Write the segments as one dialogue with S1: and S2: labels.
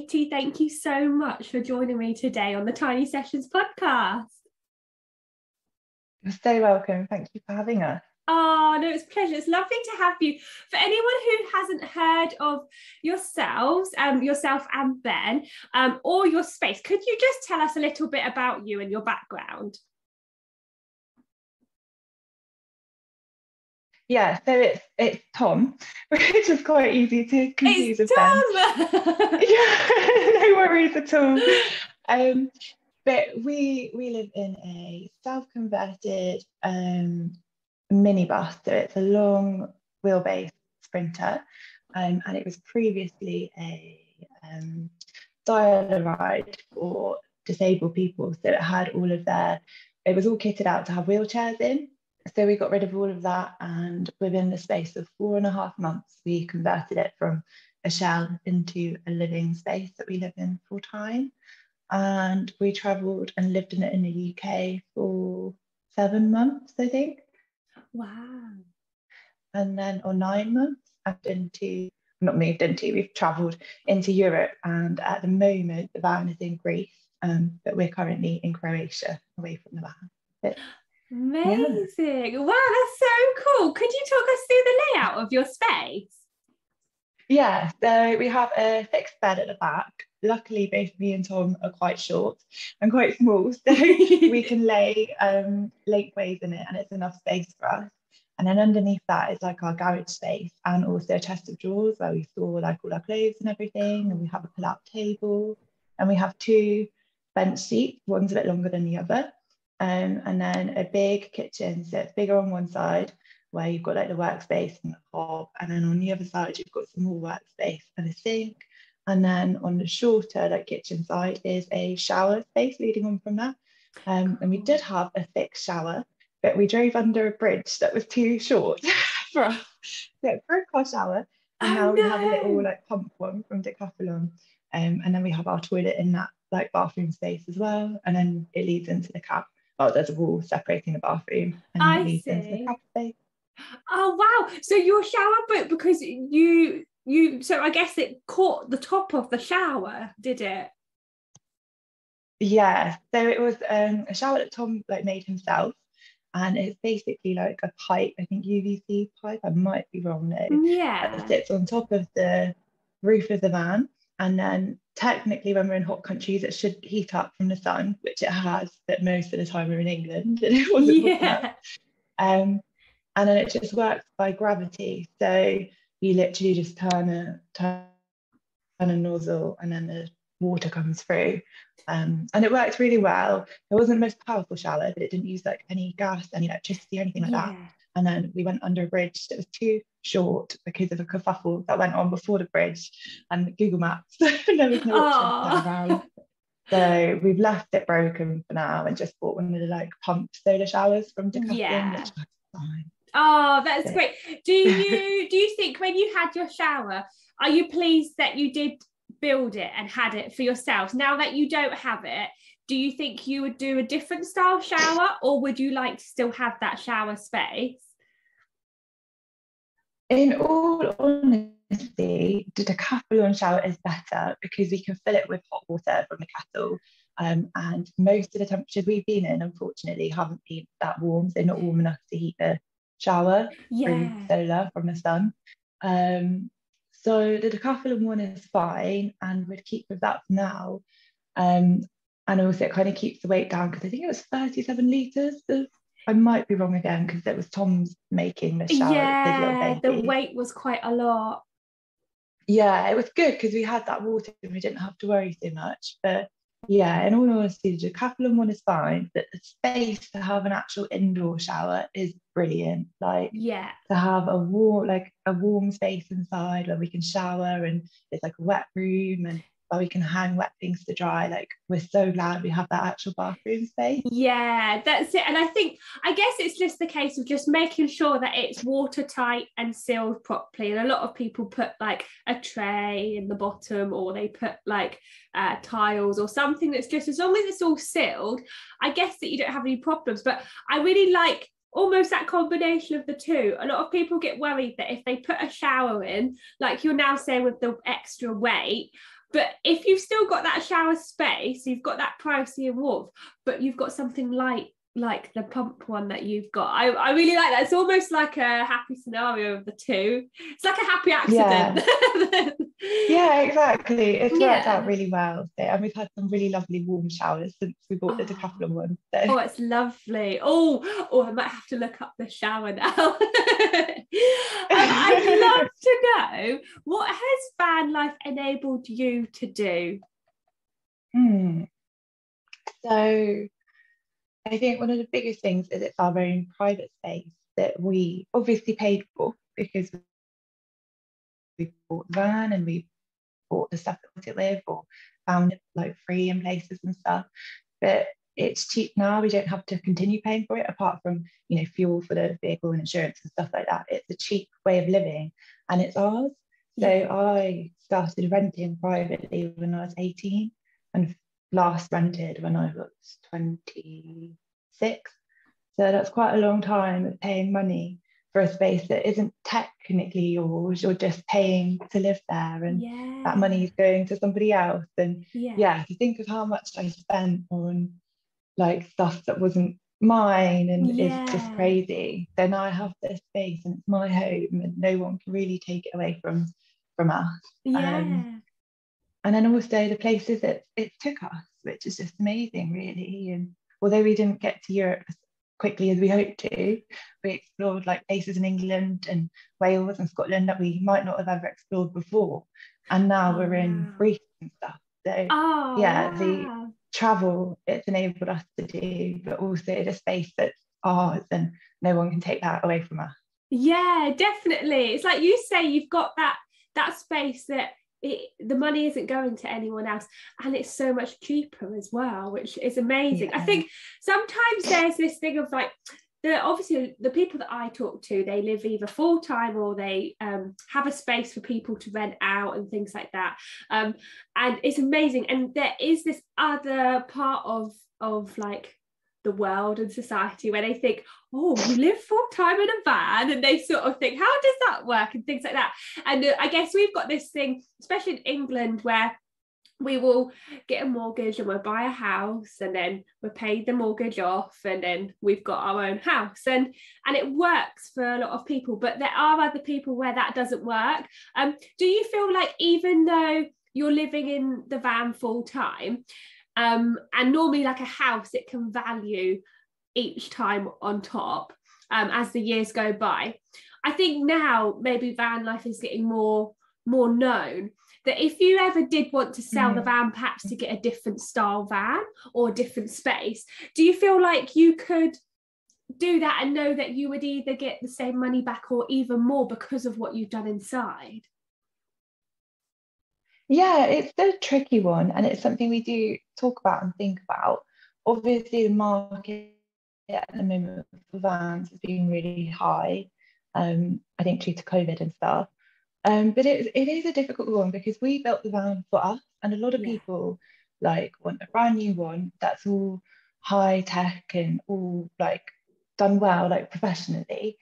S1: Katy, thank you so much for joining me today on the Tiny Sessions podcast.
S2: You're so welcome. Thank you for having us.
S1: Oh, no, it's a pleasure. It's lovely to have you. For anyone who hasn't heard of yourselves, yourself and Ben, or your space, could you just tell us a little bit about you and your background?
S2: Yeah, so it's Tom, which is quite easy to confuse with
S1: Ben.
S2: Yeah, no worries at all. But we live in a self-converted minibus, so it's a long wheelbase Sprinter, and it was previously a dial-a-ride for disabled people. So it was all kitted out to have wheelchairs in. So we got rid of all of that, and within the space of 4.5 months, we converted it from a shell into a living space that we live in full time. And we travelled and lived in it in the UK for 7 months, I think.
S1: Wow.
S2: And then, or 9 months, we've travelled into Europe, and at the moment the van is in Greece, but we're currently in Croatia away from the van. But,
S1: amazing. Yeah. Wow, that's so cool. Could you talk us through the layout of your space?
S2: Yeah, so we have a fixed bed at the back. Luckily, both me and Tom are quite short and quite small, so we can lay lengthways in it, and it's enough space for us. And then underneath that is like our garage space, and also a chest of drawers where we store like all our clothes and everything. And we have a pull-out table, and we have 2 bench seats. One's a bit longer than the other, and then a big kitchen. So it's bigger on one side, where you've got like the workspace and the hob, and then on the other side you've got some more workspace and a sink. And then on the shorter like kitchen side is a shower space leading on from that. And we did have a fixed shower, but we drove under a bridge that was too short for us. So it broke our shower, and we have a little like pump one from Decathlon. And then we have our toilet in that like bathroom space as well. And then it leads into the cab. Oh, there's a wall separating the bathroom, and then it leads into the cab space.
S1: Oh wow! So your shower, but because you so I guess it caught the top of the shower, did it?
S2: Yeah. So it was a shower that Tom like made himself, and it's basically like a pipe, I think UVC pipe. I might be wrong though.
S1: Yeah.
S2: That sits on top of the roof of the van, and then technically when we're in hot countries it should heat up from the sun, which it has, but most of the time we're in England and it wasn't hot enough. And then it just works by gravity. So you literally just turn a nozzle, and then the water comes through. And it worked really well. It wasn't the most powerful shower, but it didn't use like any gas, any electricity or anything like that. And then we went under a bridge that was too short because of a kerfuffle that went on before the bridge and Google Maps. There was no option to turn around. So we've left it broken for now and just bought one of the like pump solar showers from Decathlon, which was fine.
S1: Oh, that's great. Do you think when you had your shower, are you pleased that you did build it and had it for yourselves? Now that you don't have it, do you think you would do a different style shower, or would you like to still have that shower space?
S2: In all honesty, the Decathlon shower is better because we can fill it with hot water from the kettle. And most of the temperatures we've been in, unfortunately, haven't been that warm. They're not warm enough to heat the shower through solar from the sun. So the Decathlon one is fine, and we'd keep with that for now. And also it kind of keeps the weight down, because I think it was 37 litres. I might be wrong again, because it was Tom's making the shower.
S1: Yeah, the weight was quite a lot.
S2: Yeah, it was good because we had that water and we didn't have to worry so much. But yeah, in all honesty, the Decathlon one is fine, but the space to have an actual indoor shower is brilliant. Like, to have a warm space inside where we can shower, and it's like a wet room, and where we can hang wet things to dry. Like, we're so glad we have that actual bathroom space.
S1: Yeah, that's it. And I guess it's just the case of just making sure that it's watertight and sealed properly. And a lot of people put like a tray in the bottom, or they put like tiles or something that's just, as long as it's all sealed, I guess that you don't have any problems. But I really like almost that combination of the two. A lot of people get worried that if they put a shower in, like you're now saying with the extra weight, But if you've still got that shower space, you've got that privacy and warmth, but you've got something like the pump one that you've got. I really like that. It's almost like a happy scenario of the two. It's like a happy accident.
S2: Yeah, exactly. It's worked out really well. So, and we've had some really lovely warm showers since we bought the Decathlon one. So.
S1: Oh, it's lovely. Oh, I might have to look up the shower now. I'd love to know, what has van life enabled you to do?
S2: So I think one of the biggest things is it's our own private space that we obviously paid for, because we bought the van and we bought the stuff that we sit with, or found it like free in places and stuff. But it's cheap now. We don't have to continue paying for it, apart from, you know, fuel for the vehicle and insurance and stuff like that. It's a cheap way of living and it's ours. So I started renting privately when I was 18 and last rented when I was 26. So that's quite a long time of paying money for a space that isn't technically yours. You're just paying to live there, and that money is going to somebody else. And to think of how much I spent on like stuff that wasn't mine and is just crazy. So now I have this space and it's my home and no one can really take it away from us. And then also the places it took us, which is just amazing really. And although we didn't get to Europe as quickly as we hoped to, we explored like places in England and Wales and Scotland that we might not have ever explored before, and now we're in Greece and stuff. So the travel it's enabled us to do, but also the space that's ours and no one can take that away from us.
S1: Yeah, definitely. It's like you say, you've got that space that the money isn't going to anyone else, and it's so much cheaper as well, which is amazing. I think sometimes there's this thing of like, obviously the people that I talk to, they live either full-time or they have a space for people to rent out and things like that, and it's amazing. And there is this other part of like the world and society where they think, oh, you live full-time in a van, and they sort of think, how does that work and things like that. And I guess we've got this thing, especially in England, where we will get a mortgage and we'll buy a house and then we'll pay the mortgage off and then we've got our own house, and it works for a lot of people. But there are other people where that doesn't work. Do you feel like even though you're living in the van full-time, and normally like a house, it can value each time on top as the years go by, I think now maybe van life is getting more known, that if you ever did want to sell the van, perhaps to get a different style van or a different space, do you feel like you could do that and know that you would either get the same money back or even more because of what you've done inside?
S2: Yeah, it's a tricky one, and it's something we do talk about and think about. Obviously, the market at the moment for vans has been really high, I think due to COVID and stuff. But it is a difficult one because we built the van for us, and a lot of people like want a brand new one that's all high tech and all like done well, like professionally,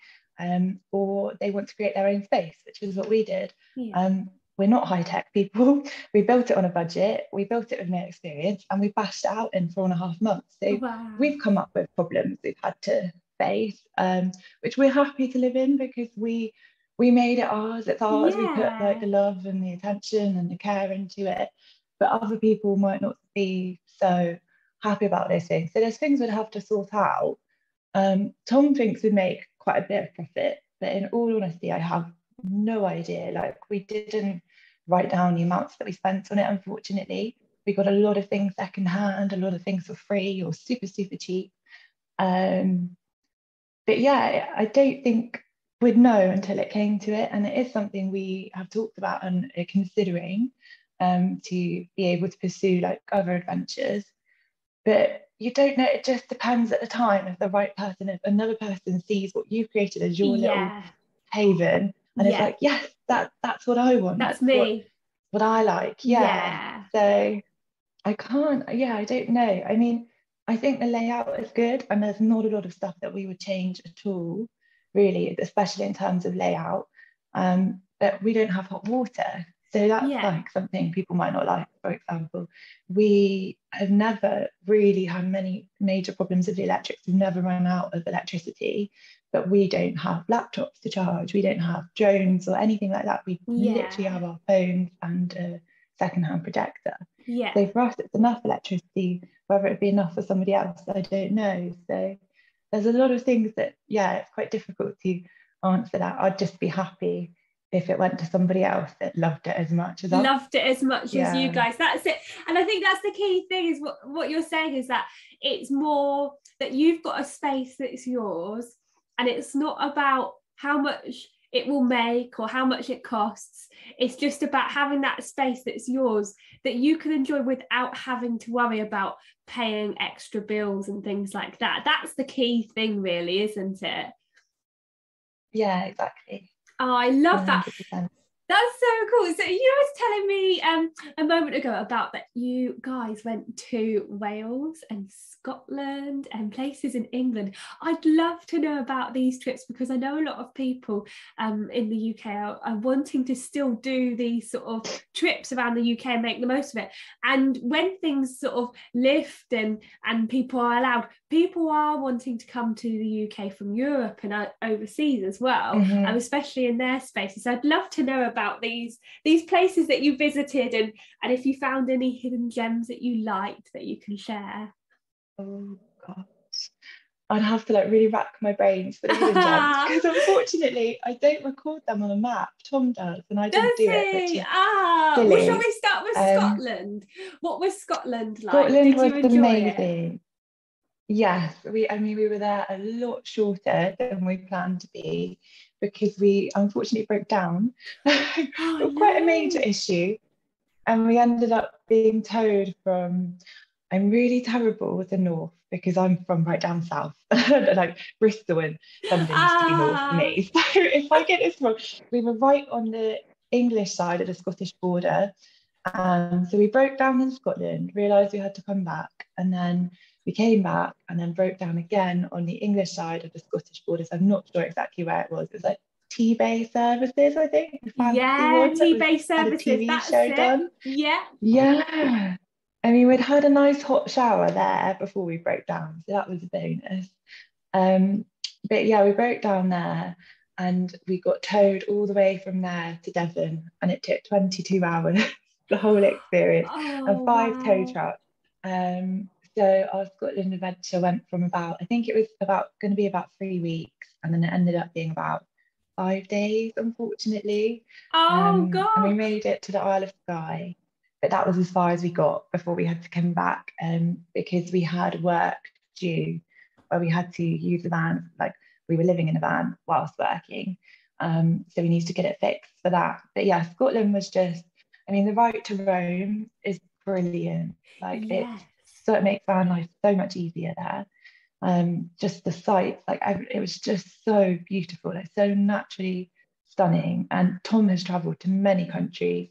S2: or they want to create their own space, which is what we did. We're not high-tech people. We built it on a budget, we built it with no experience, and we bashed it out in 4.5 months. So we've come up with problems we've had to face, which we're happy to live in because we made it ours. It's ours. We put like the love and the attention and the care into it, but other people might not be so happy about those things. So there's things we'd have to sort out. Tom thinks we'd make quite a bit of profit, but in all honesty, I have no idea. Like, we didn't write down the amounts that we spent on it, unfortunately. We got a lot of things secondhand, a lot of things for free or super cheap. But yeah, I don't think we'd know until it came to it, and it is something we have talked about and are considering, to be able to pursue like other adventures. But you don't know, it just depends at the time, if the right person, if another person sees what you've created as your little haven, and it's like, yes, that's what I want.
S1: That's me.
S2: What I like. So I don't know. I mean, I think the layout is good, and there's not a lot of stuff that we would change at all, really, especially in terms of layout. But we don't have hot water, So that's
S1: Yeah.
S2: like something people might not like. For example, we have never really had many major problems with the electrics. We've never run out of electricity, but we don't have laptops to charge. We don't have drones or anything like that. We literally have our phones and a secondhand projector.
S1: Yeah.
S2: So for us, it's enough electricity. Whether it be enough for somebody else, I don't know. So there's a lot of things that, yeah, it's quite difficult to answer that. I'd just be happy if it went to somebody else that loved it as much as us.
S1: Loved it as much as you guys. That's it. And I think that's the key thing, is what you're saying, is that it's more that you've got a space that's yours, and it's not about how much it will make or how much it costs. It's just about having that space that's yours, that you can enjoy without having to worry about paying extra bills and things like that. That's the key thing, really, isn't it?
S2: Yeah, exactly.
S1: Oh, I love
S2: 100%.
S1: that. That's so cool. So you was telling me a moment ago about that you guys went to Wales and Scotland and places in England. I'd love to know about these trips, because I know a lot of people in the UK are wanting to still do these sort of trips around the UK and make the most of it. And when things sort of lift and people are allowed, people are wanting to come to the UK from Europe and overseas as well, especially in their spaces. I'd love to know about these places that you visited, and if you found any hidden gems that you liked that you can share.
S2: Oh gosh, I'd have to like really rack my brains for the hidden gems, because unfortunately I don't record them on a map. Tom does, and I didn't do it, which is silly.
S1: Well, shall we start with Scotland? What was Scotland like?
S2: Scotland
S1: Did you
S2: was
S1: enjoy
S2: amazing. Yes, we were there a lot shorter than we planned to be, because we unfortunately broke down. Quite a major issue, and we ended up being towed from, I'm really terrible with the north because I'm from right down south, like Bristol and London used to be north for me. So if I get this wrong, we were right on the English side of the Scottish border. So we broke down in Scotland, realised we had to come back, and then we came back and then broke down again on the English side of the Scottish border. So I'm not sure exactly where it was. It was like T-Bay services, I think.
S1: T-Bay services.
S2: Had a TV show done.
S1: Yeah.
S2: I mean, we'd had a nice hot shower there before we broke down, so that was a bonus. But yeah, we broke down there, and we got towed all the way from there to Devon, and it took 22 hours, the whole experience, and 5 tow trucks. So our Scotland adventure went from I think it was going to be about 3 weeks, and then it ended up being about 5 days, unfortunately.
S1: God.
S2: And we made it to the Isle of Skye, but that was as far as we got before we had to come back, because we had work due where we had to use the van, like we were living in a van whilst working. So we needed to get it fixed for that. But yeah, Scotland was just, I mean, the ride to Rome is brilliant. Like so it makes van life so much easier there. Just the sights, like it was just so beautiful, like so naturally stunning. And Tom has travelled to many countries,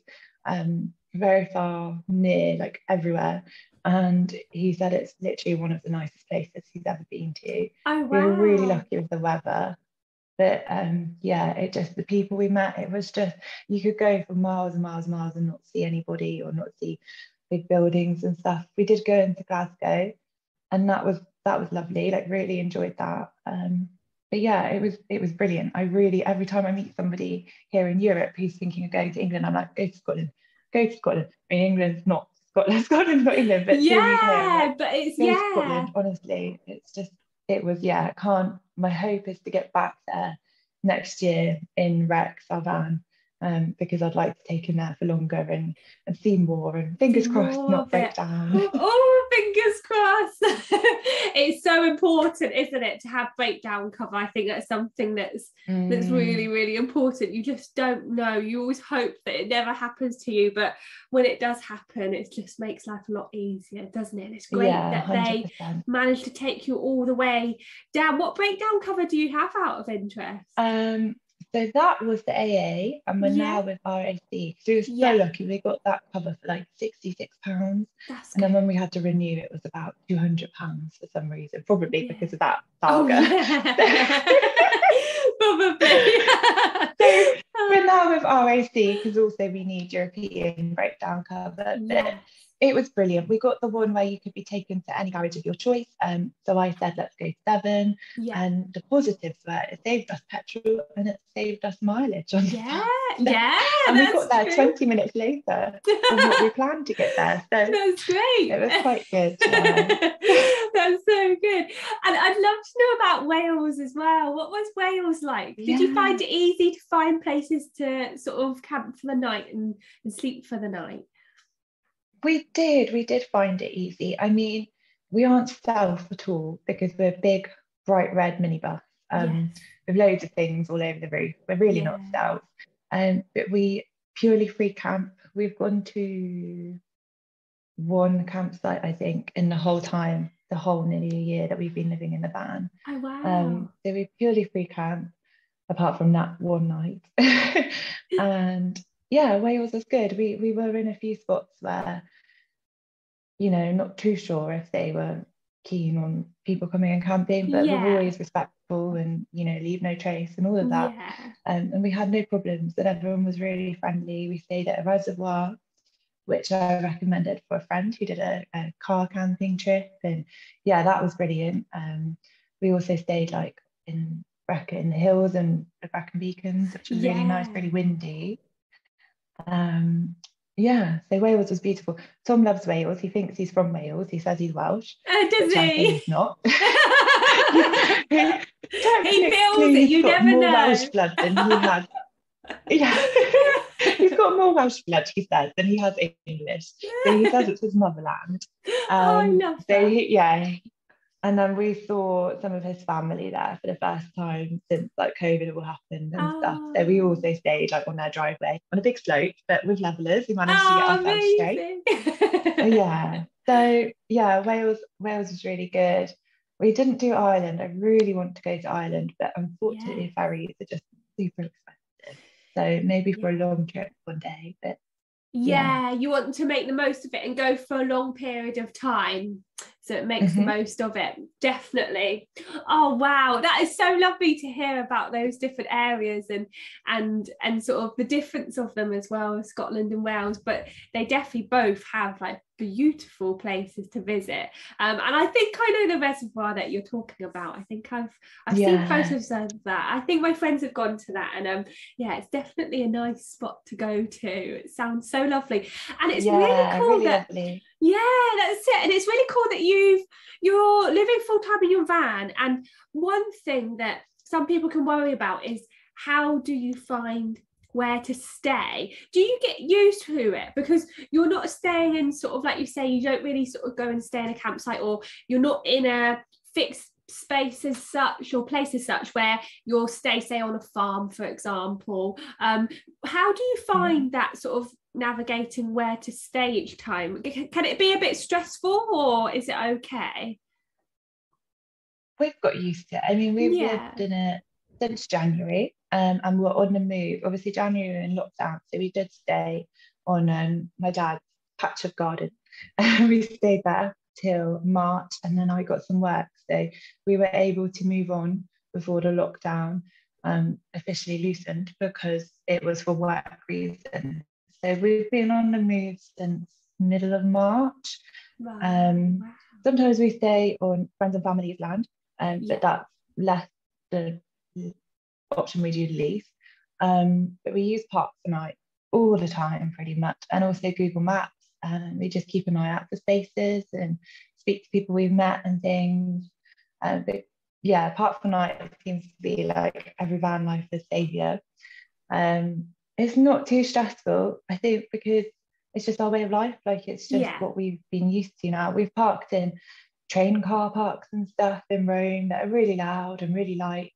S2: very far, near, like everywhere. And he said it's literally one of the nicest places he's ever been to.
S1: Oh, wow.
S2: We were really lucky with the weather. But yeah, it just, the people we met, it was just, you could go for miles and miles and miles and not see anybody or not see big buildings and stuff. We did go into Glasgow, and that was lovely, like really enjoyed that. But yeah, it was brilliant. I really, every time I meet somebody here in Europe who's thinking of going to England, I'm like, go to Scotland. I mean, England's not Scotland, Scotland's not England, but
S1: but it's
S2: go to Scotland, honestly. It's just, it was, yeah, my hope is to get back there next year in Rex, our van, because I'd like to take him there for longer and see more, and fingers crossed not break down.
S1: Oh, fingers crossed. It's so important, isn't it, to have breakdown cover? I think that's something that's really, really important. You just don't know. You always hope that it never happens to you, but when it does happen, it just makes life a lot easier, doesn't it? And it's great that 100%. They managed to take you all the way down. What breakdown cover do you have, out of interest?
S2: So that was the AA, and we're now with RAC. So we were so lucky. We got that cover for like £66. And then when we had to renew, it was about £200 for some reason, probably because of that saga.
S1: Probably.
S2: So we're now with RAC because also we need European breakdown cover. But
S1: Yes.
S2: it was brilliant. We got the one where you could be taken to any garage of your choice. So I said, let's go to Devon.
S1: Yeah.
S2: And the positives were it saved us petrol and it saved us mileage on the
S1: Yeah.
S2: bus.
S1: Yeah.
S2: And we
S1: That's
S2: got there
S1: true.
S2: 20 minutes later than what we planned to get there. So
S1: That's great.
S2: it was quite good. Yeah.
S1: That's so good. And I'd love to know about Wales as well. What was Wales like? Did you find it easy to find places to sort of camp for the night and sleep for the night?
S2: We did find it easy. I mean, we aren't south at all because we're a big, bright red minibus
S1: Yes.
S2: with loads of things all over the roof. We're really not
S1: Yeah.
S2: south. But we purely free camp. We've gone to one campsite, I think, in the whole nearly a year that we've been living in the van.
S1: Oh, wow.
S2: So we purely free camp, apart from that one night. And yeah, Wales was good. We were in a few spots where, not too sure if they were keen on people coming and camping, but we're
S1: Yeah.
S2: always respectful and, leave no trace and all of that.
S1: Yeah.
S2: And we had no problems and everyone was really friendly. We stayed at a reservoir, which I recommended for a friend who did a car camping trip. And yeah, that was brilliant. We also stayed like in Brecon in the hills and the Brecon Beacons, which was really nice, really windy. Yeah, so Wales was beautiful. Tom loves Wales. He thinks he's from Wales. He says he's Welsh.
S1: Does
S2: which I say
S1: he?
S2: he's not.
S1: He feels it. You
S2: He's got
S1: never
S2: more
S1: know.
S2: Welsh blood than he had. Yeah, he's got more Welsh blood, he says, than he has English. So he says it's his motherland.
S1: I love that.
S2: Yeah, and then we saw some of his family there for the first time since like COVID all happened and stuff. So we also stayed like on their driveway on a big slope, but with levelers. We managed to get ourselves straight. Yeah. So yeah, Wales was really good. We didn't do Ireland. I really want to go to Ireland, but unfortunately ferries are just super expensive. So maybe for a long trip one day. But
S1: yeah, you want to make the most of it and go for a long period of time so it makes the most of it. Definitely. Oh wow, that is so lovely to hear about those different areas and sort of the difference of them as well, Scotland and Wales, but they definitely both have like beautiful places to visit. And I think I know the reservoir that you're talking about. I think I've seen photos of that. I think my friends have gone to that, and yeah, it's definitely a nice spot to go to. It sounds so lovely, and it's really cool lovely. Yeah, that's it. And it's really cool that you're living full time in your van. And one thing that some people can worry about is how do you find where to stay? Do you get used to it because you're not staying in sort of, like you say, you don't really sort of go and stay in a campsite, or you're not in a fixed space as such or place as such where you'll stay, say, on a farm, for example. How do you find that sort of navigating where to stay each time? Can it be a bit stressful, or is it okay?
S2: We've got used to it. I mean, we've lived in it since January, and we're on the move. Obviously, January we were in lockdown, so we did stay on my dad's patch of garden. We stayed there till March, and then I got some work, so we were able to move on before the lockdown officially loosened, because it was for work reasons. So we've been on the move since middle of March. Sometimes we stay on friends and family's land, but that's less the option we do lease. But we use Parks and Night all the time, pretty much, and also Google Maps. And we just keep an eye out for spaces and speak to people we've met and things. But yeah, Parks and Night seems to be like every van lifer's saviour. It's not too stressful, I think, because it's just our way of life. Like, it's just what we've been used to now. We've parked in train car parks and stuff in Rome that are really loud and really light.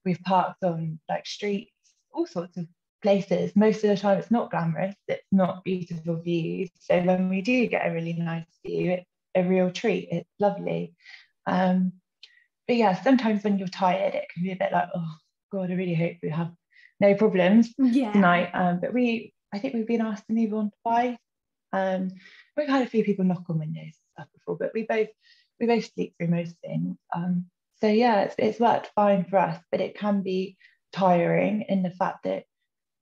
S2: We've parked on like streets, all sorts of places. Most of the time it's not glamorous, it's not beautiful views. So when we do get a really nice view, it's a real treat. It's lovely. But yeah, sometimes when you're tired, it can be a bit like, oh God, I really hope we have no problems tonight. But I think we've been asked to move on twice. We've had a few people knock on windows and stuff before, but we both sleep through most things. So yeah, it's worked fine for us, but it can be tiring in the fact that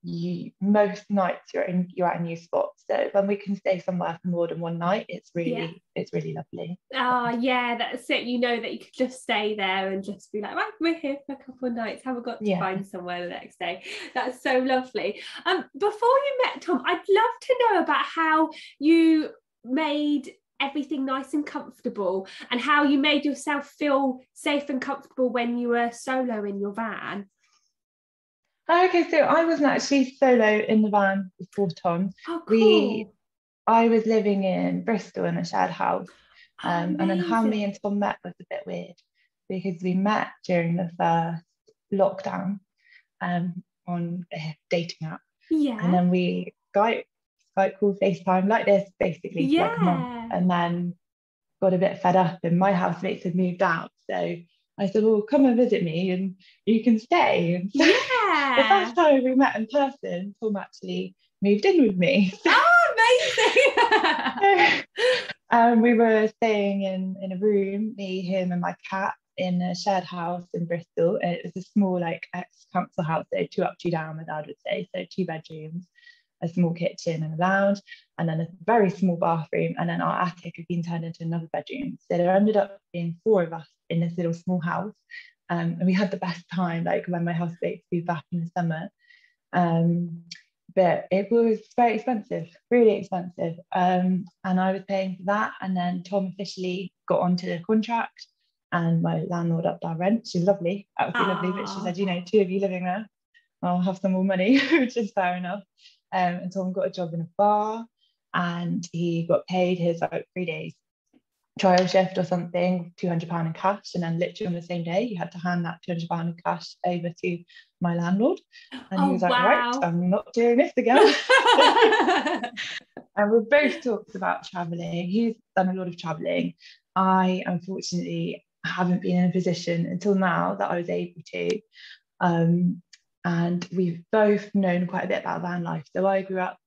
S2: you most nights you're at a new spot. So when we can stay somewhere for more than one night,
S1: Yeah.
S2: it's really lovely.
S1: Oh yeah, that's it. You know that you could just stay there and just be like, right, we're here for a couple of nights. Haven't got to
S2: Yeah.
S1: find somewhere the next day. That's so lovely. Before you met Tom, I'd love to know about how you made everything nice and comfortable, and how you made yourself feel safe and comfortable when you were solo in your van.
S2: Okay, so I wasn't actually solo in the van before Tom.
S1: Oh,
S2: We
S1: cool.
S2: I was living in Bristol in a shared house.
S1: Oh,
S2: And then how me
S1: amazing.
S2: and Tom met was a bit weird because we met during the first lockdown on a dating app. And
S1: Yeah.
S2: then we Skype call, FaceTime like this basically for like a month.
S1: Yeah.
S2: And then got a bit fed up and my housemates had moved out. So I said, well, come and visit me and you can stay. And so the
S1: Yeah.
S2: first time we met in person, Tom actually moved in with me.
S1: Oh, amazing.
S2: We were staying in a room, me, him, and my cat, in a shared house in Bristol. And it was a small, like, ex-council house, so 2 up, 2 down, my dad would say. So 2 bedrooms, a small kitchen and a lounge, and then a very small bathroom. And then our attic had been turned into another bedroom. So there ended up being 4 of us in this little small house. And we had the best time, like when my housemates moved back in the summer. But it was very expensive, really expensive. And I was paying for that. And then Tom officially got onto the contract and my landlord upped our rent. She's lovely, absolutely lovely. But she
S1: Ah.
S2: said, 2 of you living there, I'll have some more money, which is fair enough. And Tom got a job in a bar and he got paid his like 3 days trial shift or something, £200 in cash, and then literally on the same day you had to hand that £200 in cash over to my landlord, and he
S1: Oh,
S2: was like, right,
S1: wow.
S2: I'm not doing this again. And we both talked about traveling. He's done a lot of traveling. I unfortunately haven't been in a position until now that I was able to, and we've both known quite a bit about van life. So I grew up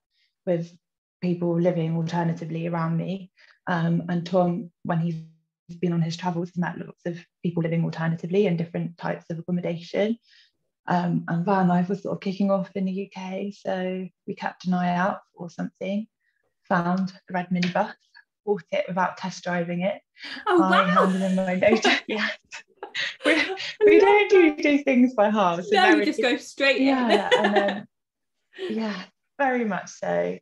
S2: with people living alternatively around me. And Tom, when he's been on his travels, has met lots of people living alternatively in different types of accommodation. And van life was sort of kicking off in the UK. So we kept an eye out for something, found a red minibus, bought it without test driving it.
S1: Oh,
S2: I
S1: wow.
S2: handed in my notice. Yes. We,
S1: I
S2: we
S1: love
S2: don't
S1: that.
S2: do things by halves. So
S1: No, you
S2: very,
S1: just go straight in.
S2: yeah. And then yeah, very much so.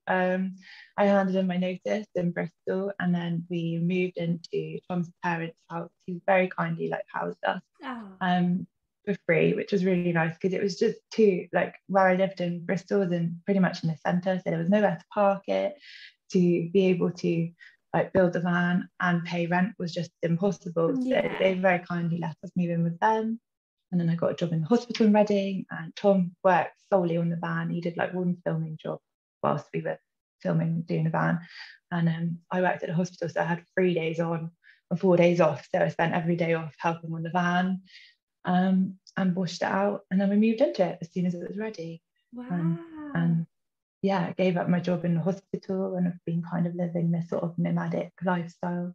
S2: I handed in my notice in Bristol, and then we moved into Tom's parents' house. He very kindly like housed us
S1: Oh,
S2: for free, which was really nice because it was just too like where I lived in Bristol was in pretty much in the centre, so there was nowhere to park it. To be able to like build the van and pay rent was just impossible. So
S1: yeah.
S2: they very kindly let us move in with them. And then I got a job in the hospital in Reading, and Tom worked solely on the van. He did like one filming job whilst we were filming, doing the van. And I worked at the hospital, so I had 3 days on and 4 days off. So I spent every day off helping on the van, and washed it out. And then we moved into it as soon as it was ready.
S1: Wow.
S2: And yeah, I gave up my job in the hospital and have been kind of living this sort of nomadic lifestyle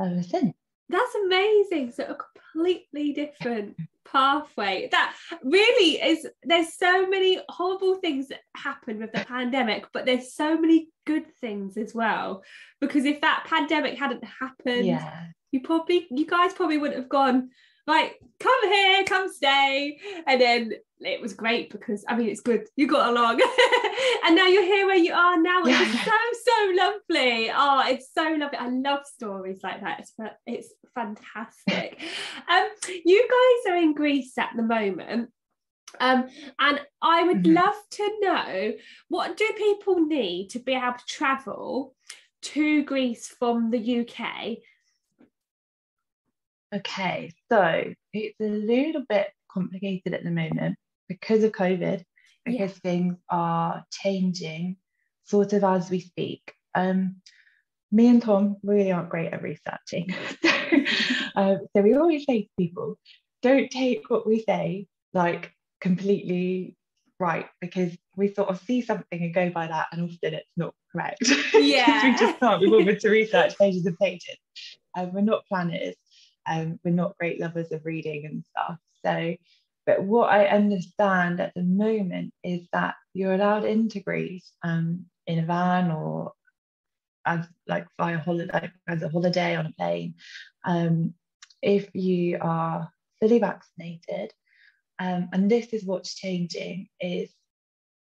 S2: ever since.
S1: That's amazing. So a completely different pathway. That really is, there's so many horrible things that happened with the pandemic, but there's so many good things as well. Because if that pandemic hadn't happened,
S2: Yeah.
S1: you guys probably wouldn't have gone, like, come here, come stay. And then it was great because, I mean, it's good. You got along. And now you're here where you are now, which is so lovely. Oh, it's so lovely. I love stories like that. It's fantastic. You guys are in Greece at the moment. And I would love to know, what do people need to be able to travel to Greece from the UK?
S2: Okay, so it's a little bit complicated at the moment because of COVID, because things are changing sort of as we speak. Me and Tom really aren't great at researching. So we always say to people, don't take what we say like completely right, because we sort of see something and go by that, and often it's not correct because we just can't be bothered to research pages and pages. We're not planners. we're not great lovers of reading and stuff. So, but what I understand at the moment is that you're allowed into Greece in a van or as like via holiday, like as a holiday on a plane, if you are fully vaccinated. And this is what's changing, is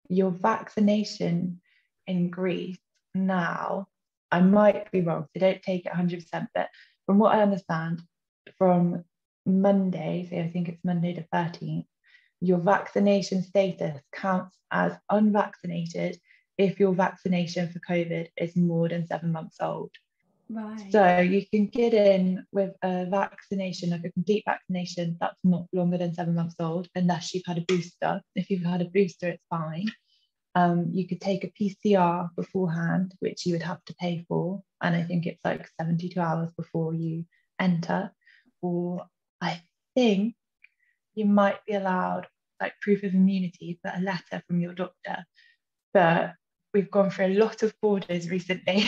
S2: your vaccination in Greece now, I might be wrong, so don't take it 100%, but from what I understand, from Monday, so I think it's Monday the 13th, your vaccination status counts as unvaccinated if your vaccination for COVID is more than 7 months old.
S1: Right.
S2: So you can get in with a vaccination, like a complete vaccination, that's not longer than 7 months old, unless you've had a booster. If you've had a booster, it's fine. You could take a PCR beforehand, which you would have to pay for. And I think it's like 72 hours before you enter. Or I think you might be allowed like proof of immunity, but a letter from your doctor. But we've gone through a lot of borders recently,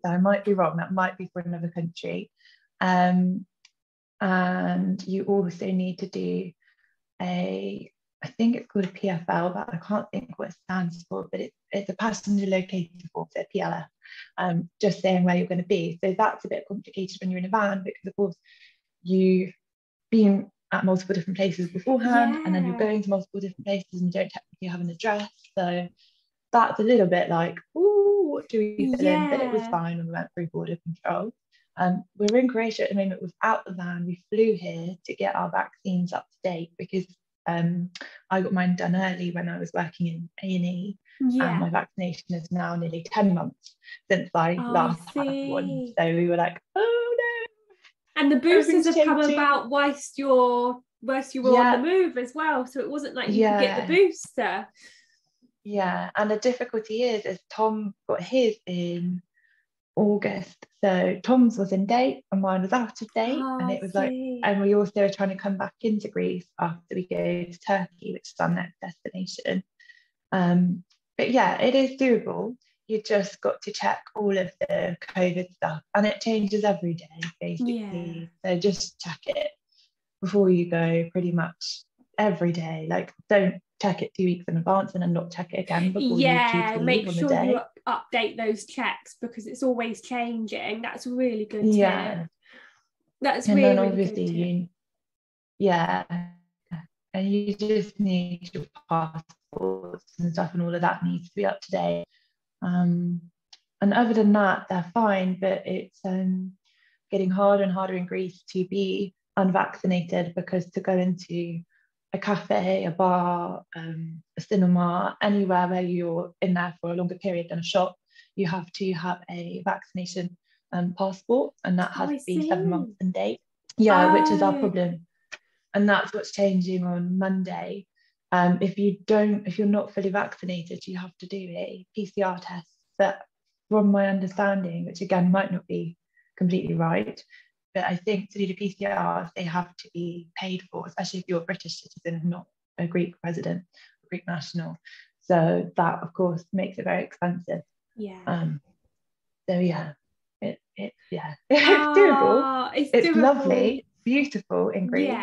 S2: so I might be wrong. That might be for another country. And you also need to do I think it's called a PFL, but I can't think what it stands for, but it's a passenger locator form, so PLF, just saying where you're going to be. So that's a bit complicated when you're in a van, because of course you've been at multiple different places beforehand, and then you're going to multiple different places and you don't technically have an address. So that's a little bit like, ooh, what do we fill in? But it was fine when we went through border control. We're in Croatia at the moment without the van. We flew here to get our vaccines up to date, because I got mine done early when I was working in A&E, and my vaccination is now nearly 10 months since I last had one. So we were like, oh no.
S1: And the boosters have come about whilst you were on the move as well. So it wasn't like you could get the booster.
S2: Yeah, and the difficulty is Tom got his in August, so Tom's was in date and mine was out of date, and it was like, and we also were trying to come back into Greece after we go to Turkey, which is our next destination. But yeah, it is doable. You just got to check all of the COVID stuff, and it changes every day basically. So just check it before you go, pretty much every day. Like, don't check it 2 weeks in advance and then not check it again before you choose to leave on the day.
S1: You update those checks, because it's always changing. That's a really good tip. That's and really, then obviously
S2: and you just need your passports and stuff, and all of that needs to be up to date. And other than that, they're fine, but it's getting harder and harder in Greece to be unvaccinated, because to go into a cafe, a bar, a cinema, anywhere where you're in there for a longer period than a shop, you have to have a vaccination passport, and that has to be 7 months in date. Which is our problem, and that's what's changing on Monday. If you're not fully vaccinated, you have to do a PCR test. But from my understanding, which again might not be completely right, but I think to do the PCR, they have to be paid for, especially if you're a British citizen and not a Greek resident, a Greek national. So that, of course, makes it very expensive. It's doable. It's doable. Lovely, beautiful in Greece.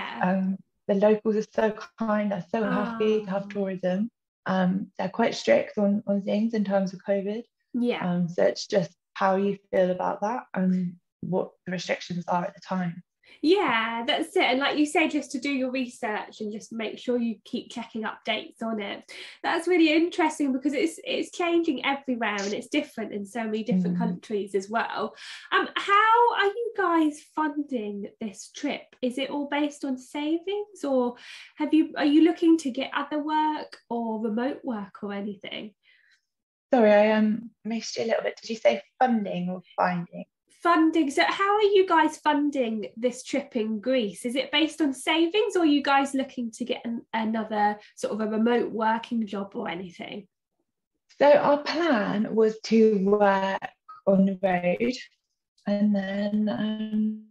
S2: The locals are so kind. They're so happy to have tourism. They're quite strict on things in terms of COVID. So it's just how you feel about that and what the restrictions are at the time.
S1: That's it. And like you say, just to do your research and just make sure you keep checking updates on it. That's really interesting, because it's changing everywhere and it's different in so many different countries as well. How are you guys funding this trip? Is it all based on savings, or are you looking to get other work or remote work or anything?
S2: Sorry, I missed you a little bit. Did you say funding or finding?
S1: Funding. So how are you guys funding this trip in Greece? Is it based on savings, or are you guys looking to get another sort of a remote working job or anything?
S2: So our plan was to work on the road, and then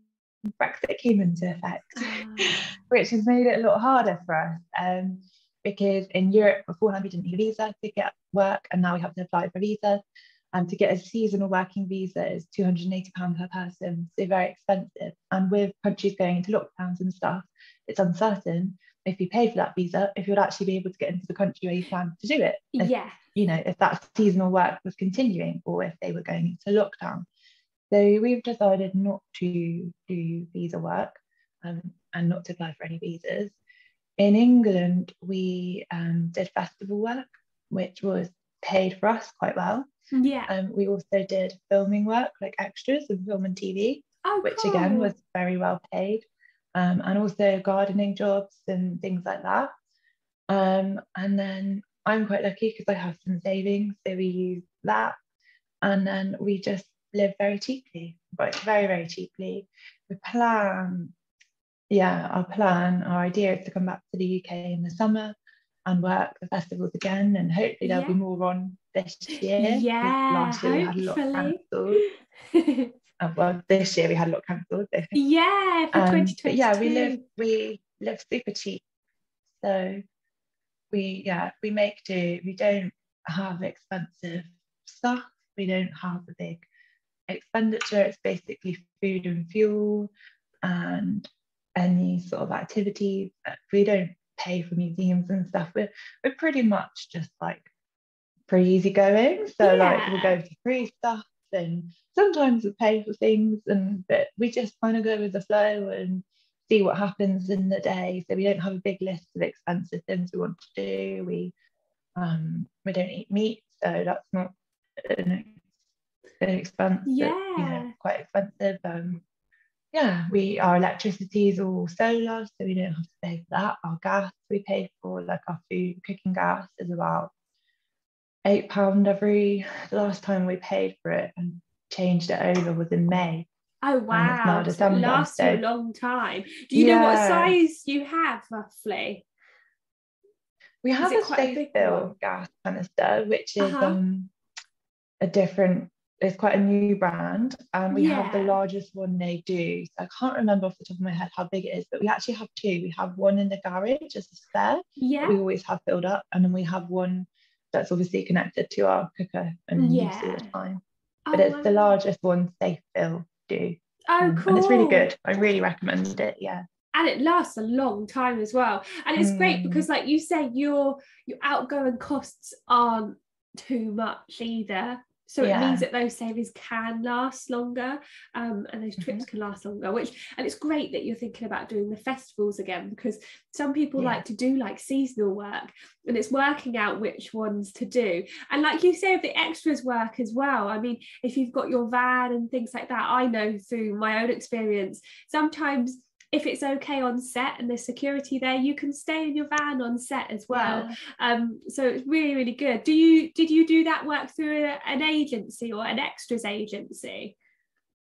S2: Brexit came into effect, which has made it a lot harder for us, because in Europe beforehand we didn't need a visa to get work, and now we have to apply for visas. And to get a seasonal working visa is £280 per person, so very expensive. And with countries going into lockdowns and stuff, it's uncertain if you pay for that visa, if you'd actually be able to get into the country where you plan to do it.
S1: Yeah.
S2: If that seasonal work was continuing or if they were going into lockdown. So we've decided not to do visa work and not to apply for any visas. In England, we did festival work, which was paid for us quite well.
S1: Yeah.
S2: We also did filming work, like extras of film and TV, which
S1: cool.
S2: again was very well paid. And also gardening jobs and things like that. And then I'm quite lucky because I have some savings, so we use that. And then we just live very cheaply, but very, very cheaply. Our idea is to come back to the UK in the summer and work the festivals again, and hopefully there'll be more on this year.
S1: Yeah,
S2: last year we had a lot cancelled. Well, this year we had a lot cancelled.
S1: Yeah, for 2022.
S2: But yeah, we live super cheap. So we make do. We don't have expensive stuff. We don't have a big expenditure. It's basically food and fuel and any sort of activities. We don't pay for museums and stuff. We're pretty much just like pretty easygoing. So like we'll go to free stuff, and sometimes we pay for things, but we just kind of go with the flow and see what happens in the day. So we don't have a big list of expensive things we want to do. We don't eat meat, so that's not an expense.
S1: Yeah.
S2: Quite expensive. Our electricity is all solar, so we don't have to pay for that. Our gas we pay for, like our food cooking gas is about £8 the last time we paid for it and changed it over was in May.
S1: Oh wow.
S2: And it's now December.
S1: So it lasts you a long time. Do you know what size you have roughly?
S2: We have a safe fill gas canister, which is it's quite a new brand, and we have the largest one they do. So I can't remember off the top of my head how big it is, but we actually have two. We have one in the garage as a spare that we always have filled up, and then we have one that's obviously connected to our cooker and use all the time. But it's the largest one safe fill do.
S1: Oh, cool.
S2: And it's really good. I really recommend it. Yeah.
S1: And it lasts a long time as well. And it's great because, like you say, your outgoing costs aren't too much either. So it means that those savings can last longer, and those trips can last longer, and it's great that you're thinking about doing the festivals again, because some people like to do like seasonal work, and it's working out which ones to do. And like you say, the extras work as well. I mean, if you've got your van and things like that, I know through my own experience, sometimes if it's okay on set and there's security there, you can stay in your van on set as well. So it's really, really good. Did you do that work through an agency or an extras agency?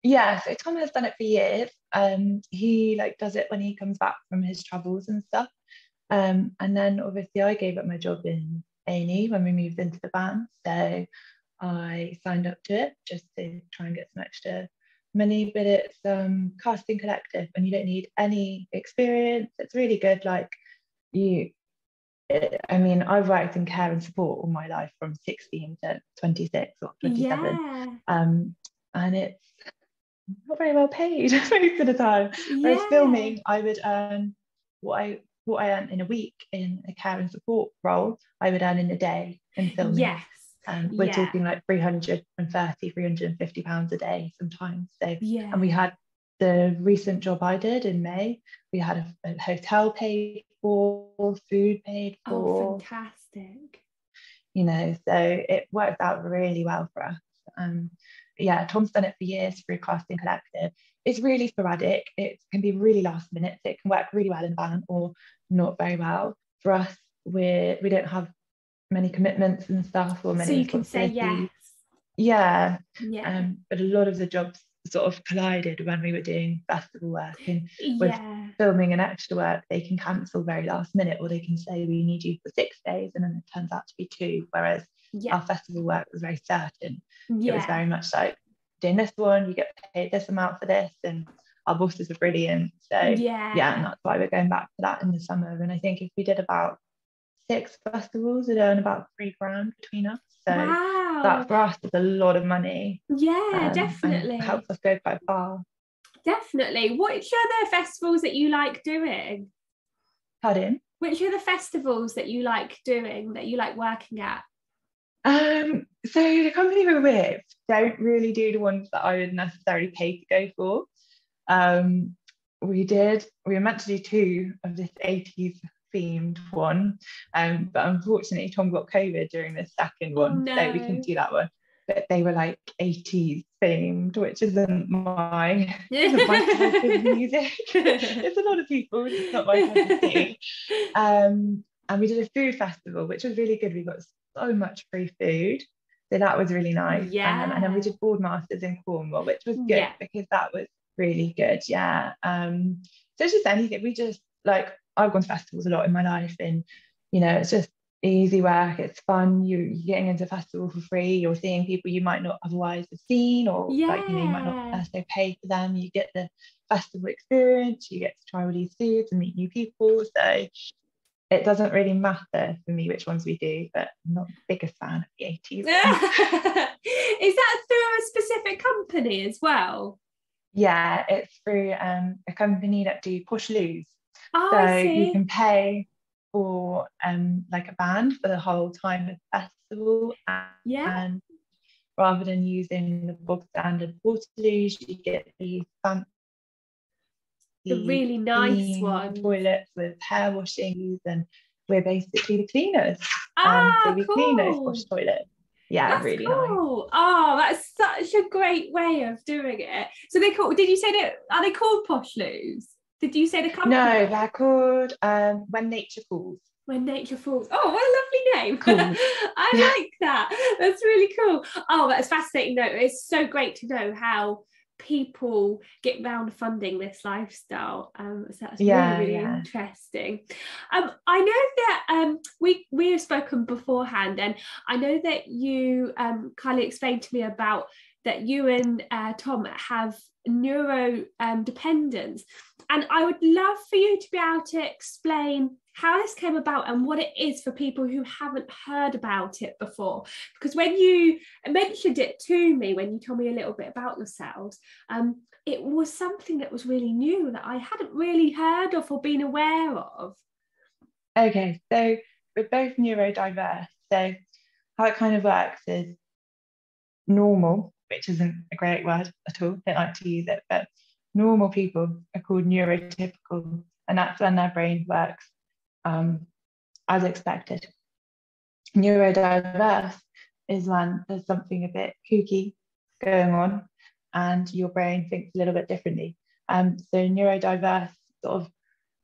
S2: Yeah, so Tom has done it for years. He does it when he comes back from his travels and stuff. And then obviously I gave up my job in A&E when we moved into the van. So I signed up to it just to try and get some extra money, but it's casting collective and you don't need any experience. It's really good. I've worked in care and support all my life from 16 to 26 or 27, and it's not very well paid most of the time. Whereas filming, I would earn what I earn in a week in a care and support role, I would earn in a day in filming. We're talking like £350 a day sometimes. So, and we had the recent job I did in May, we had a hotel paid for, food paid for.
S1: Oh, fantastic.
S2: So it worked out really well for us. Tom's done it for years through Casting Collective. It's really sporadic. It can be really last minute. So it can work really well in van or not very well. For us, we don't have many commitments and stuff or many
S1: so you can say yes.
S2: But a lot of the jobs sort of collided when we were doing festival work, and with filming and extra work they can cancel very last minute, or they can say we need you for 6 days and then it turns out to be 2, whereas our festival work was very certain. It was very much like, doing this one you get paid this amount for this, and our bosses are brilliant. So and that's why we're going back to that in the summer. And I think if we did about 6 festivals, we'd earn about £3,000 between us. So that for us is a lot of money.
S1: Yeah,
S2: And
S1: definitely.
S2: helps us go quite far.
S1: Definitely. Which are the festivals that you like doing?
S2: Pardon?
S1: Which are the festivals that you like doing, that you like working at?
S2: So the company we're with don't really do the ones that I would necessarily pay to go for. We were meant to do 2 of this 80s themed one, but unfortunately Tom got COVID during the second one,
S1: no.
S2: so we couldn't do that one. But they were like 80s themed, which isn't my type of music. It's a lot of people, it's not my cup of tea. And we did a food festival, which was really good. We got so much free food, so that was really nice.
S1: Yeah.
S2: And then we did Boardmasters in Cornwall, which was good because that was really good. Yeah. So it's just anything. We just like, I've gone to festivals a lot in my life, and it's just easy work. It's fun. You're getting into a festival for free. You're seeing people you might not otherwise have seen, or like you might not necessarily pay for them. You get the festival experience. You get to try all these foods and meet new people. So it doesn't really matter for me which ones we do, but I'm not the biggest fan of the 80s.
S1: Is that through a specific company as well?
S2: Yeah, it's through a company that do push loos.
S1: Oh,
S2: so
S1: I see.
S2: You can pay for like a band for the whole time of the festival, and rather than using the bog standard Waterloos, you get these fancy,
S1: the really nice one
S2: toilets with hair washing, and we're basically the cleaners. So we
S1: cool.
S2: clean those posh toilets. Yeah,
S1: that's
S2: really
S1: cool.
S2: nice.
S1: Oh, that's such a great way of doing it. So they call, did you say that, are they called posh loos? Did you say the company?
S2: No, they're called When Nature Falls.
S1: When Nature Falls. Oh, what a lovely name.
S2: Cool.
S1: I like that. That's really cool. Oh, that's fascinating though. It's so great to know how people get round funding this lifestyle. So that's really interesting. I know that we have spoken beforehand, and I know that you kind of explained to me about that you and Tom have neuro dependence, and I would love for you to be able to explain how this came about and what it is for people who haven't heard about it before. Because when you mentioned it to me, when you told me a little bit about yourselves, it was something that was really new that I hadn't really heard of or been aware of.
S2: Okay, so we're both neurodiverse. So how it kind of works is normal, which isn't a great word at all, don't like to use it, but normal people are called neurotypical, and that's when their brain works as expected. Neurodiverse is when there's something a bit kooky going on and your brain thinks a little bit differently. So neurodiverse, sort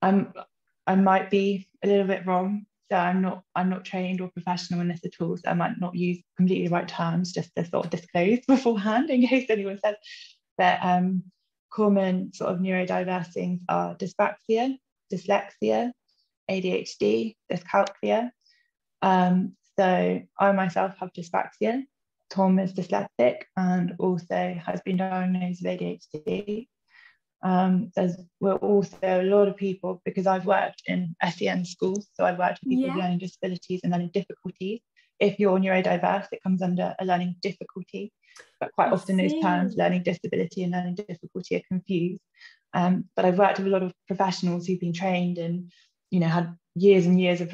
S2: of, I might be a little bit wrong. So I'm not trained or professional in this at all. So I might not use completely the right terms, just to sort of disclose beforehand in case anyone says. But common sort of neurodiverse things are dyspraxia, dyslexia, ADHD, dyscalculia. So I myself have dyspraxia. Tom is dyslexic and also has been diagnosed with ADHD. We're also a lot of people, because I've worked in SEN schools, so I've worked with people with learning disabilities and learning difficulties. If you're neurodiverse, it comes under a learning difficulty, but quite often those terms, learning disability and learning difficulty, are confused. But I've worked with a lot of professionals who've been trained and had years and years of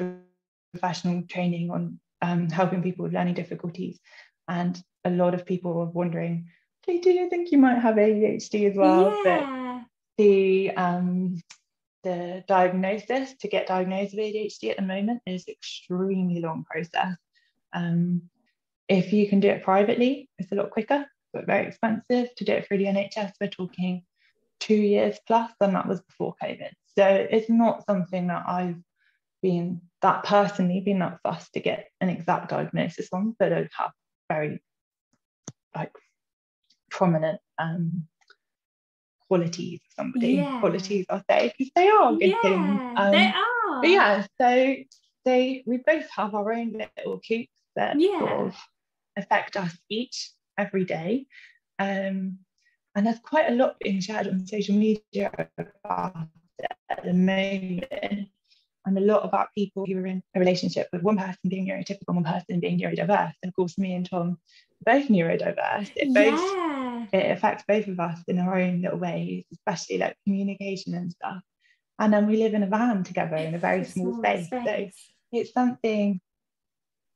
S2: professional training on helping people with learning difficulties. And a lot of people were wondering, hey, do you think you might have ADHD as well? But the diagnosis, to get diagnosed with ADHD at the moment, is an extremely long process. If you can do it privately, it's a lot quicker, but very expensive. To do it through the NHS, we're talking 2 years plus, and that was before COVID. So it's not something that I've been that fussed to get an exact diagnosis on, but I have very prominent qualities of somebody. Qualities, I'll say, because they are good things.
S1: They are.
S2: But yeah, so we both have our own little kooks that sort of affect us each every day. And there's quite a lot being shared on social media about it at the moment. And a lot about people who are in a relationship with one person being neurotypical, one person being neurodiverse. And of course, me and Tom are both neurodiverse. It affects both of us in our own little ways, especially like communication and stuff. And then we live in a van together in a very small space. So it's something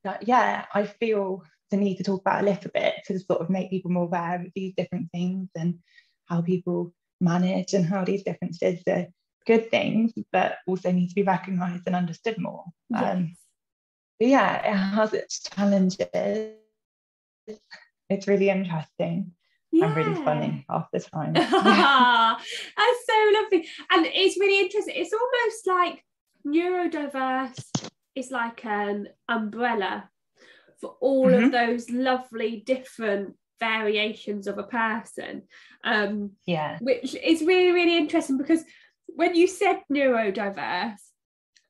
S2: that, yeah, I feel the need to talk about a little bit to sort of make people more aware of these different things and how people manage and how these differences are good things, but also need to be recognised and understood more.
S1: Yes.
S2: But yeah, it has its challenges. It's really interesting.
S1: Yeah.
S2: And really funny half the time.
S1: That's so lovely. And it's really interesting. It's almost like neurodiverse is like an umbrella for all of those lovely different variations of a person. Which is really, really interesting, because when you said neurodiverse,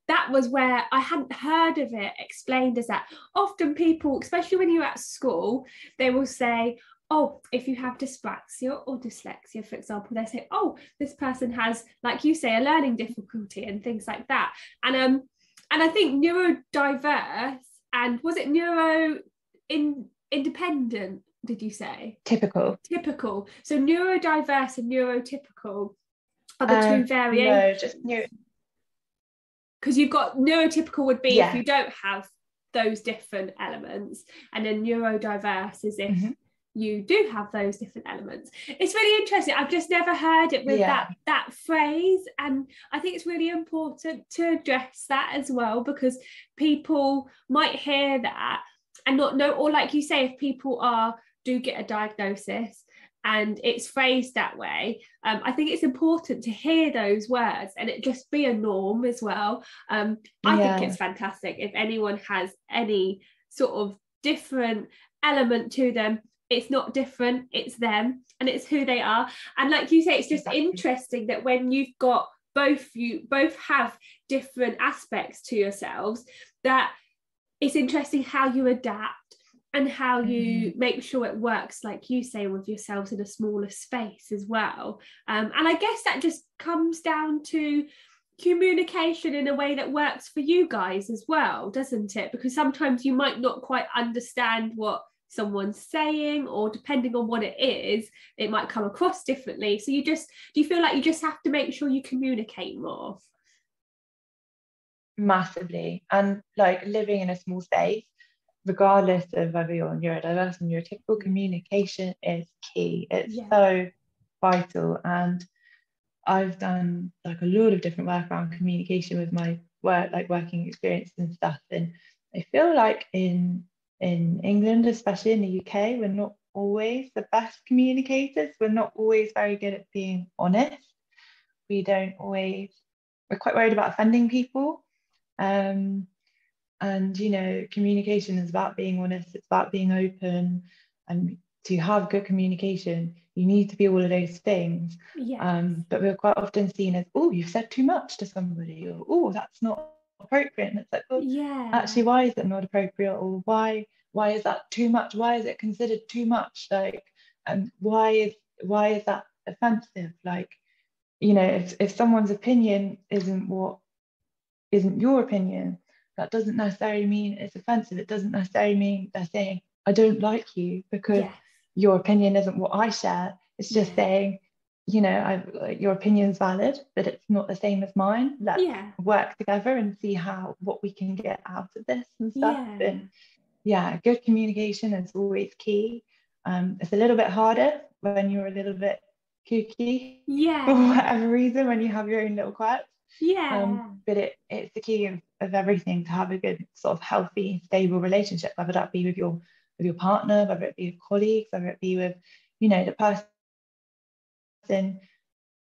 S1: that was where I hadn't heard of it explained as that. Often people, especially when you're at school, they will say, oh, if you have dyspraxia or dyslexia, for example, they say, oh, this person has, like you say, a learning difficulty and things like that. And I think neurodiverse, and was it independent, did you say?
S2: Typical.
S1: So neurodiverse and neurotypical are the two variations.
S2: No, just neuro.
S1: Because you've got neurotypical would be if you don't have those different elements, and then neurodiverse is if you do have those different elements. It's really interesting. I've just never heard it with that phrase, and I think it's really important to address that as well, because people might hear that and not know, or like you say, if people do get a diagnosis and it's phrased that way, I think it's important to hear those words and it just be a norm as well. I think it's fantastic if anyone has any sort of different element to them. It's not different, it's them, and it's who they are. And like you say, it's just interesting that when you've got you both have different aspects to yourselves, that it's interesting how you adapt and how you make sure it works, like you say, with yourselves in a smaller space as well. And I guess that just comes down to communication in a way that works for you guys as well, doesn't it? Because sometimes you might not quite understand what someone's saying, or depending on what it is, it might come across differently. So do you feel like you just have to make sure you communicate more?
S2: Massively. And like living in a small space, regardless of whether you're neurodiverse or neurotypical, communication is key. It's so vital. And I've done like a lot of different work around communication with my work, like working experience and stuff. And I feel like in England, especially in the UK, we're not always the best communicators. We're not always very good at being honest. We're quite worried about offending people. And communication is about being honest, it's about being open, and to have good communication you need to be all of those things. But we're quite often seen as, oh, you've said too much to somebody, or oh, that's not appropriate. And it's like, well, actually, why is it not appropriate? Or why is that too much? Why is it considered too much? Like, and why is that offensive? Like, if someone's opinion isn't your opinion, that doesn't necessarily mean it's offensive. It doesn't necessarily mean they're saying, I don't like you because your opinion isn't what I share. It's just saying, your opinion is valid, but it's not the same as mine. Let's work together and see what we can get out of this and stuff. And good communication is always key. It's a little bit harder when you're a little bit kooky for whatever reason, when you have your own little quirks. But it's the key of everything, to have a good sort of healthy, stable relationship, whether that be with your partner, whether it be with colleagues, whether it be with the person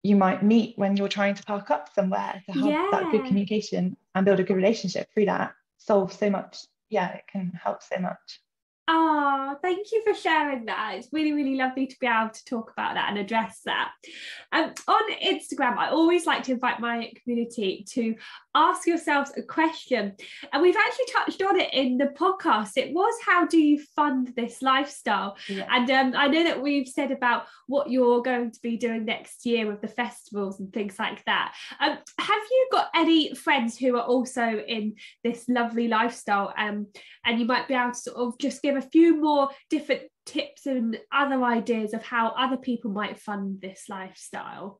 S2: you might meet when you're trying to park up somewhere. To have that good communication and build a good relationship through that solves so much. It can help so much.
S1: Oh, thank you for sharing that. It's really, really lovely to be able to talk about that and address that. On Instagram, I always like to invite my community to ask yourselves a question. And we've actually touched on it in the podcast. It was, how do you fund this lifestyle?
S2: Yeah.
S1: And I know that we've said about what you're going to be doing next year with the festivals and things like that. Have you got any friends who are also in this lovely lifestyle? And you might be able to sort of just give a few more different tips and other ideas of how other people might fund this lifestyle.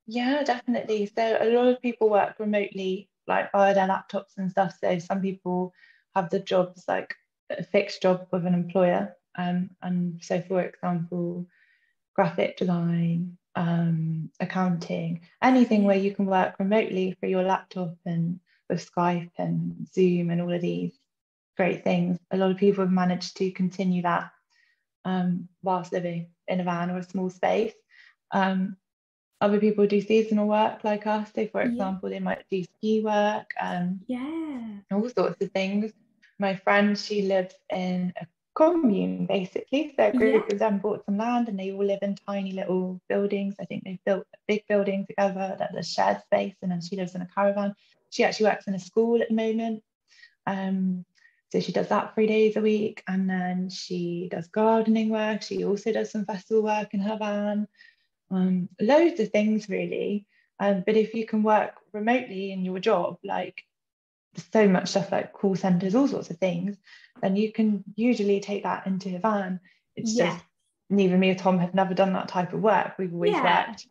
S2: Yeah, definitely. So a lot of people work remotely, like via their laptops and stuff. So some people have the jobs, like a fixed job with an employer. And so, for example, graphic design, accounting, anything where you can work remotely for your laptop and with Skype and Zoom and all of these great things. A lot of people have managed to continue that whilst living in a van or a small space. Other people do seasonal work like us. So, for example, they might do ski work, all sorts of things. My friend, she lives in a commune basically. So a group of them bought some land and they all live in tiny little buildings. I think they've built a big building together that there's shared space, and then she lives in a caravan. She actually works in a school at the moment. So she does that 3 days a week, and then she does gardening work. She also does some festival work in her van. Loads of things really. But if you can work remotely in your job, like so much stuff like call centers, all sorts of things, then you can usually take that into a van. It's just neither me or Tom have never done that type of work. We've always worked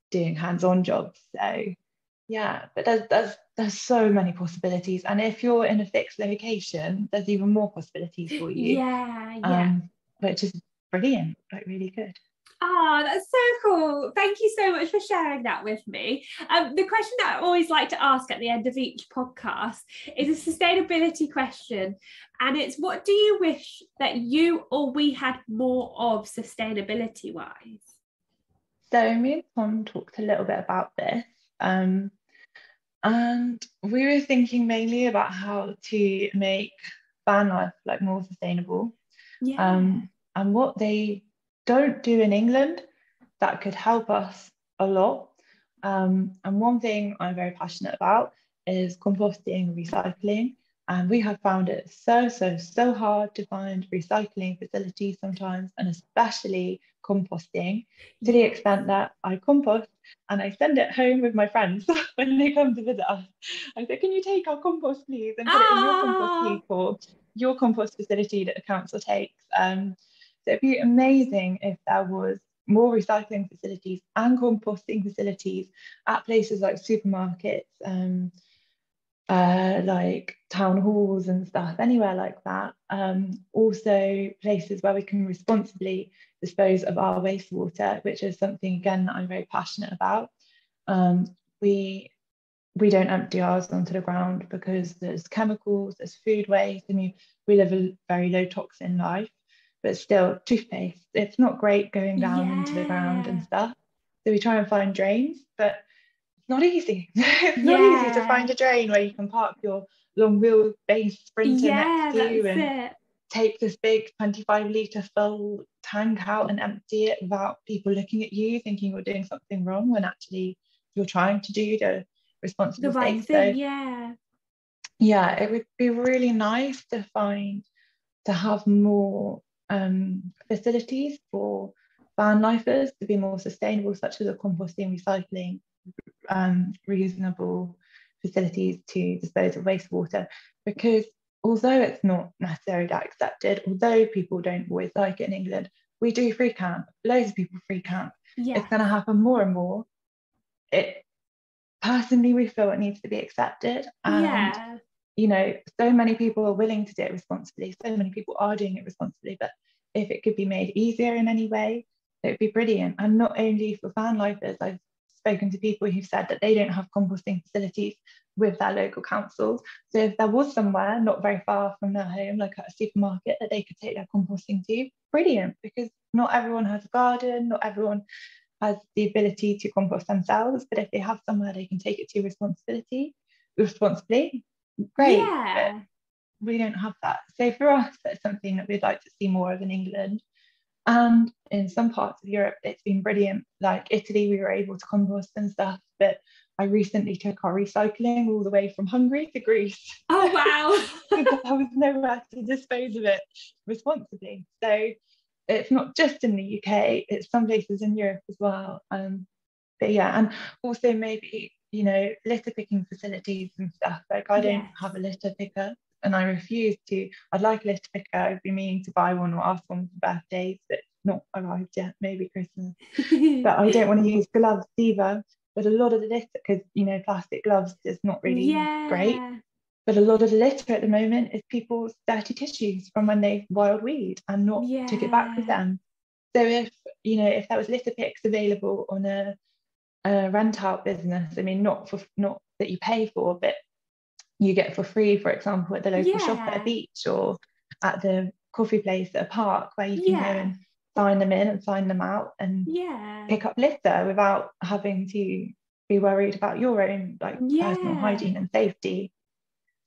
S2: doing hands-on jobs. So yeah, but there's so many possibilities, and if you're in a fixed location, there's even more possibilities for you. Which is brilliant, like really good.
S1: Oh, that's so cool. Thank you so much for sharing that with me. The question that I always like to ask at the end of each podcast is a sustainability question. And it's, what do you wish that you or we had more of sustainability-wise?
S2: So me and Tom talked a little bit about this. And we were thinking mainly about how to make van life like more sustainable. And what they don't do in England that could help us a lot. And one thing I'm very passionate about is composting and recycling. And we have found it so hard to find recycling facilities sometimes, and especially composting, to the extent that I compost and I send it home with my friends when they come to visit us. I said, can you take our compost, please, and put it in your compost heap or your compost facility that the council takes. So it'd be amazing if there was more recycling facilities and composting facilities at places like supermarkets, like town halls and stuff, anywhere like that. Also places where we can responsibly dispose of our wastewater, which is something, again, that I'm very passionate about. We don't empty ours onto the ground because there's chemicals, there's food waste. I mean, we live a very low toxin life, but still, toothpaste, it's not great going down into the ground and stuff. So we try and find drains, but it's not easy. It's not easy to find a drain where you can park your long wheelbase Sprinter next to you and take this big 25-litre full tank out and empty it without people looking at you thinking you're doing something wrong, when actually you're trying to do the responsible thing. Yeah, it would be really nice to have more facilities for van lifers to be more sustainable, such as a composting, recycling, reasonable facilities to dispose of wastewater, because although it's not necessarily that accepted, although people don't always like it in England, we do free camp. Loads of people free camp. It's going to happen more and more. Personally, we feel it needs to be accepted, and you know, so many people are willing to do it responsibly, so many people are doing it responsibly, but if it could be made easier in any way, it would be brilliant. And not only for van lifers, I've spoken to people who've said that they don't have composting facilities with their local councils. So if there was somewhere not very far from their home, like at a supermarket, that they could take their composting to, brilliant, because not everyone has a garden, not everyone has the ability to compost themselves, but if they have somewhere they can take it to responsibly, great. we don't have that. So for us, that's something that we'd like to see more of in England. And in some parts of Europe, it's been brilliant. Like Italy, we were able to compost and stuff. But I recently took our recycling all the way from Hungary to Greece.
S1: Oh, wow.
S2: Because there was nowhere to dispose of it responsibly. So it's not just in the UK, it's some places in Europe as well. But yeah, and also maybe, you know, litter picking facilities and stuff. Like I don't have a litter picker, and I refuse to. I'd like a litter picker. I've been meaning to buy one or ask one for birthdays, but not arrived yet, maybe Christmas. But I don't want to use gloves either. But a lot of the litter, because, you know, plastic gloves is not really great. But a lot of the litter at the moment is people's dirty tissues from when they wild weed and not took it back with them. So if, you know, if there was litter picks available on a rent out business, I mean, not that you pay for, but you get for free, for example, at the local shop at a beach or at the coffee place at a park, where you can go and sign them in and sign them out and pick up litter without having to be worried about your own like personal hygiene and safety.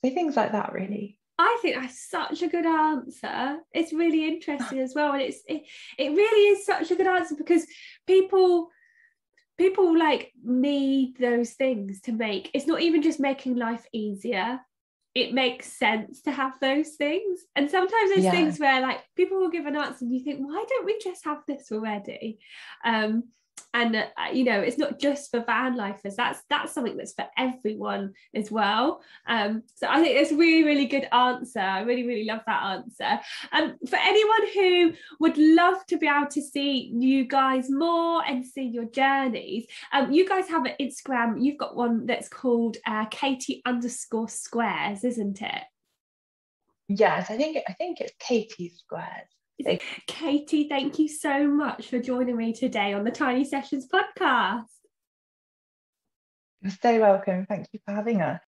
S2: So things like that, really.
S1: I think that's such a good answer. It's really interesting as well, and it really is such a good answer, because people like need those things to make, it's not even just making life easier, it makes sense to have those things. And sometimes there's things where like people will give an answer and you think, why don't we just have this already? And you know, it's not just for van lifers, that's something that's for everyone as well. So I think it's a really, really good answer. I really, really love that answer. For anyone who would love to be able to see you guys more and see your journeys, you guys have an Instagram, you've got one that's called Katy_squares, isn't it?
S2: Yes, I think it's Katys Squares.
S1: Katy, thank you so much for joining me today on the Tiny Sessions podcast.
S2: You're so welcome. Thank you for having us.